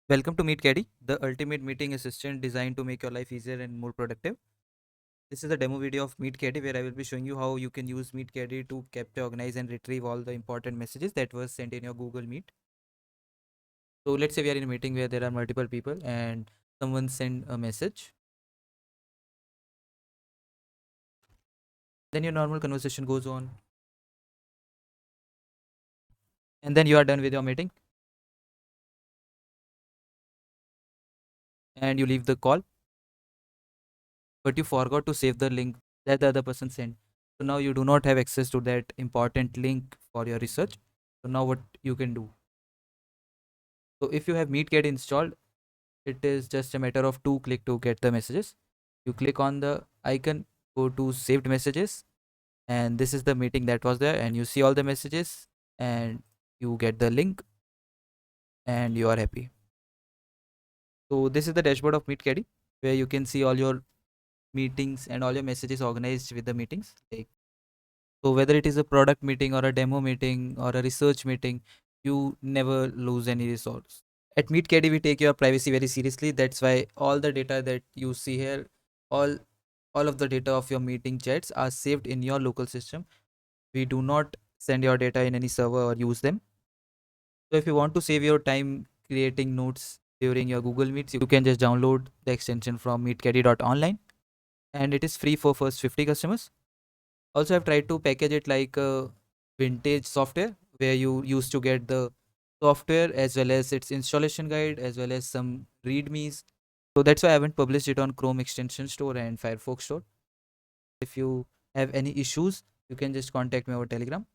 Welcome to MeetCaddy, the ultimate meeting assistant designed to make your life easier and more productive. This is a demo video of MeetCaddy where I will be showing you how you can use MeetCaddy to capture, organize, and retrieve all the important messages that were sent in your Google Meet. So let's say we are in a meeting where there are multiple people and someone send a message. Then your normal conversation goes on, and then you are done with your meeting and you leave the call, but you forgot to save the link that the other person sent. So now you do not have access to that important link for your research. So now what you can do? So if you have MeetCaddy installed, it is just a matter of two click to get the messages. You click on the icon, go to saved messages, and this is the meeting that was there, and you see all the messages and you get the link and you are happy. So this is the dashboard of MeetCaddy where you can see all your meetings and all your messages organized with the meetings. So whether it is a product meeting or a demo meeting or a research meeting, you never lose any resource. At MeetCaddy, we take your privacy very seriously. That's why all the data that you see here, all all of the data of your meeting chats are saved in your local system. We do not send your data in any server or use them. So if you want to save your time creating notes during your Google Meets, you can just download the extension from meetcaddy.online, and it is free for first 50 customers. Also, I've tried to package it like a vintage software where you used to get the software as well as its installation guide as well as some readmes. So that's why I haven't published it on Chrome Extension Store and Firefox Store. If you have any issues, you can just contact me over Telegram.